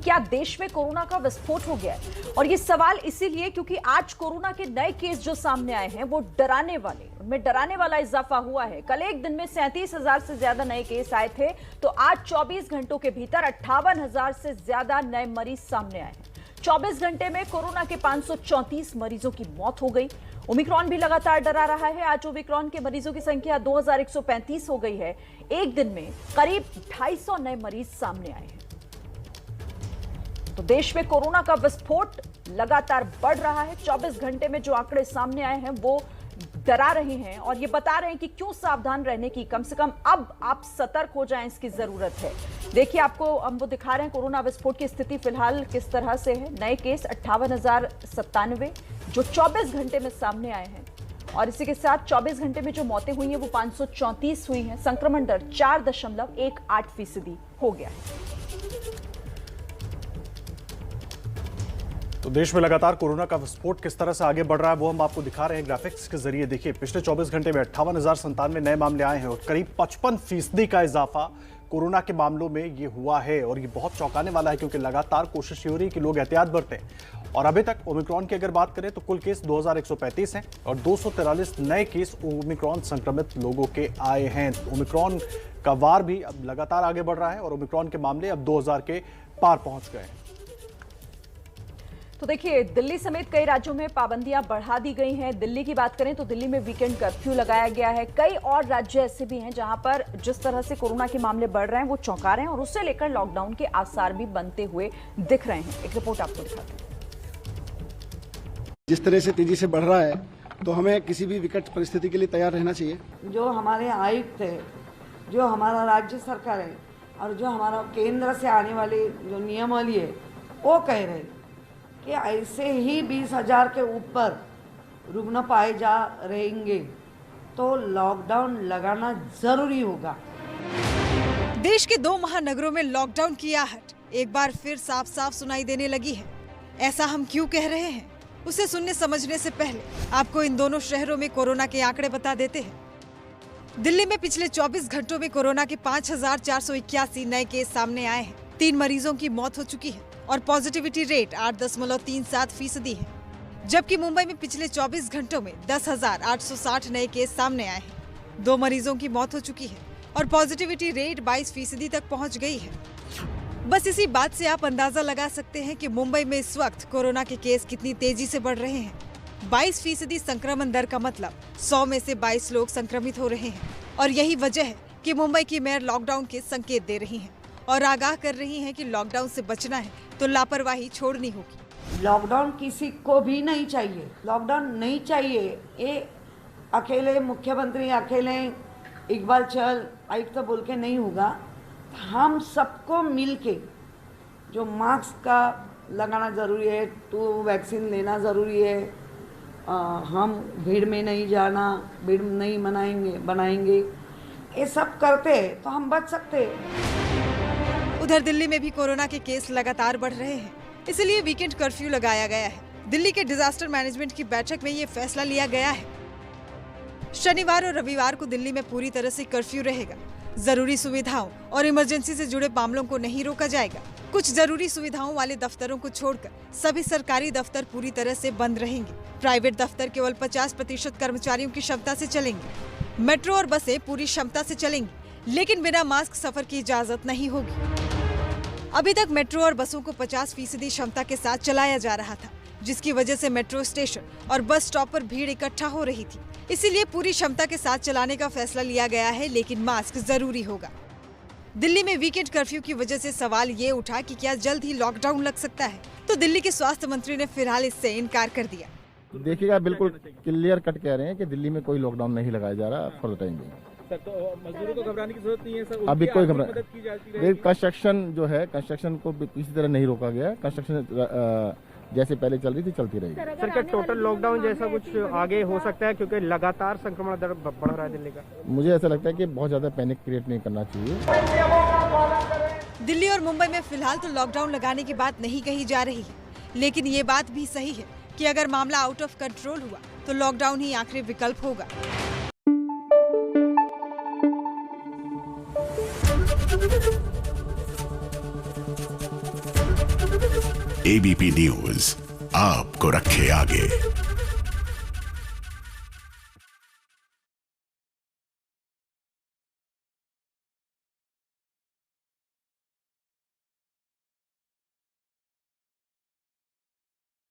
क्या देश में कोरोना का विस्फोट हो गया है? और ये सवाल इसीलिए क्योंकि आज कोरोना के नए केस जो सामने आए हैं वो डराने वाले, उनमें डराने वाला इजाफा हुआ है। कल एक दिन में 37,000 से ज्यादा नए केस आए थे, तो आज 24 घंटों के भीतर 58,000 से ज्यादा नए मरीज सामने आए हैं। 24 घंटे में कोरोना के 534 मरीजों की मौत हो गई। ओमिक्रॉन भी लगातार डरा रहा है। आज ओमिक्रॉन के मरीजों की संख्या 2135 हो गई है। एक दिन में करीब 250 नए मरीज सामने आए हैं। तो देश में कोरोना का विस्फोट लगातार बढ़ रहा है। 24 घंटे में जो आंकड़े सामने आए हैं वो डरा रहे हैं और ये बता रहे हैं कि क्यों सावधान रहने की, कम से कम अब आप सतर्क हो जाएं, इसकी जरूरत है। देखिए, आपको हम वो दिखा रहे हैं कोरोना विस्फोट की स्थिति फिलहाल किस तरह से है। नए केस 58,097 जो 24 घंटे में सामने आए हैं और इसी के साथ 24 घंटे में जो मौतें हुई हैं वो 534 हुई हैं। संक्रमण दर 4.18% हो गया है। तो देश में लगातार कोरोना का विस्फोट किस तरह से आगे बढ़ रहा है वो हम आपको दिखा रहे हैं ग्राफिक्स के जरिए। देखिए, पिछले 24 घंटे में 58,097 नए मामले आए हैं और करीब 55% का इजाफा कोरोना के मामलों में ये हुआ है। और ये बहुत चौंकाने वाला है क्योंकि लगातार कोशिश ये हो रही है कि लोग एहतियात बरतें। और अभी तक ओमिक्रॉन की अगर बात करें तो कुल केस 2135 हैं और 243 नए केस ओमिक्रॉन संक्रमित लोगों के आए हैं। ओमिक्रॉन का वार भी अब लगातार आगे बढ़ रहा है और ओमिक्रॉन के मामले अब 2000 के पार पहुंच गए हैं। तो देखिए, दिल्ली समेत कई राज्यों में पाबंदियां बढ़ा दी गई हैं। दिल्ली की बात करें तो दिल्ली में वीकेंड कर्फ्यू लगाया गया है। कई और राज्य ऐसे भी हैं जहां पर जिस तरह से कोरोना के मामले बढ़ रहे हैं वो चौंका रहे हैं और उससे लेकर लॉकडाउन के आसार भी बनते हुए दिख रहे हैं। एक रिपोर्ट आपको दिखाते हैं। जिस तरह से तेजी से बढ़ रहा है तो हमें किसी भी विकट परिस्थिति के लिए तैयार रहना चाहिए। जो हमारे आयुक्त है, जो हमारा राज्य सरकार है और जो हमारा केंद्र से आने वाली जो नियमावली है वो कह रहे हैं कि ऐसे ही 20,000 के ऊपर रुग्ण पाए जा रहेंगे तो लॉकडाउन लगाना जरूरी होगा। देश के 2 महानगरों में लॉकडाउन की आहट एक बार फिर साफ साफ सुनाई देने लगी है। ऐसा हम क्यों कह रहे हैं, उसे सुनने समझने से पहले आपको इन दोनों शहरों में कोरोना के आंकड़े बता देते हैं। दिल्ली में पिछले 24 घंटों में कोरोना के 5,481 नए केस सामने आए हैं। 3 मरीजों की मौत हो चुकी है और पॉजिटिविटी रेट 8.37% है। जबकि मुंबई में पिछले 24 घंटों में 10,860 नए केस सामने आए हैं। 2 मरीजों की मौत हो चुकी है और पॉजिटिविटी रेट 22% तक पहुंच गई है। बस इसी बात से आप अंदाजा लगा सकते हैं कि मुंबई में इस वक्त कोरोना के केस कितनी तेजी से बढ़ रहे हैं। 22% संक्रमण दर का मतलब 100 में से 22 लोग संक्रमित हो रहे हैं और यही वजह है कि मुंबई की मेयर लॉकडाउन के संकेत दे रही हैं और आगाह कर रही हैं कि लॉकडाउन से बचना है तो लापरवाही छोड़नी होगी। लॉकडाउन किसी को भी नहीं चाहिए, लॉकडाउन नहीं चाहिए। ये अकेले मुख्यमंत्री, अकेले इकबाल चहल आयुक्त तो बोल के नहीं होगा। हम सबको मिलके जो मास्क का लगाना ज़रूरी है, 2 वैक्सीन लेना ज़रूरी है, हम भीड़ में नहीं जाना, भीड़ नहीं बनाएंगे, ये सब करते तो हम बच सकते हैं। उधर दिल्ली में भी कोरोना के केस लगातार बढ़ रहे हैं, इसलिए वीकेंड कर्फ्यू लगाया गया है। दिल्ली के डिजास्टर मैनेजमेंट की बैठक में ये फैसला लिया गया है। शनिवार और रविवार को दिल्ली में पूरी तरह से कर्फ्यू रहेगा। जरूरी सुविधाओं और इमरजेंसी से जुड़े मामलों को नहीं रोका जाएगा। कुछ जरूरी सुविधाओं वाले दफ्तरों को छोड़कर सभी सरकारी दफ्तर पूरी तरह से बंद रहेंगे। प्राइवेट दफ्तर केवल 50% कर्मचारियों की क्षमता से चलेंगे। मेट्रो और बसें पूरी क्षमता से चलेंगी, लेकिन बिना मास्क सफर की इजाजत नहीं होगी। अभी तक मेट्रो और बसों को 50% क्षमता के साथ चलाया जा रहा था, जिसकी वजह से मेट्रो स्टेशन और बस स्टॉप पर भीड़ इकट्ठा हो रही थी। इसीलिए पूरी क्षमता के साथ चलाने का फैसला लिया गया है, लेकिन मास्क जरूरी होगा। दिल्ली में वीकेंड कर्फ्यू की वजह से सवाल ये उठा कि क्या जल्द ही लॉकडाउन लग सकता है, तो दिल्ली के स्वास्थ्य मंत्री ने फिलहाल इससे इनकार कर दिया। देखिएगा, बिल्कुल क्लियर कट कह रहे हैं कि दिल्ली में कोई लॉकडाउन नहीं लगाया जा रहा for the time being. Sir, तो मजदूरों को घबराने की जरूरत नहीं है सर। अभी कोई घबरा, मदद की जाती है। कंस्ट्रक्शन जो है, कंस्ट्रक्शन को किसी तरह नहीं रोका गया। कंस्ट्रक्शन जैसे पहले चल रही थी चलती रहेगी। सर, क्या टोटल लॉकडाउन जैसा कुछ आगे हो सकता है, क्योंकि लगातार संक्रमण दर बढ़ रहा है दिल्ली का? मुझे ऐसा लगता है कि बहुत ज्यादा पैनिक क्रिएट नहीं करना चाहिए। दिल्ली और मुंबई में फिलहाल तो लॉकडाउन लगाने की बात नहीं कही जा रही है, लेकिन ये बात भी सही है कि अगर मामला आउट ऑफ कंट्रोल हुआ तो लॉकडाउन ही आखिरी विकल्प होगा। एबीपी न्यूज आपको रखे आगे।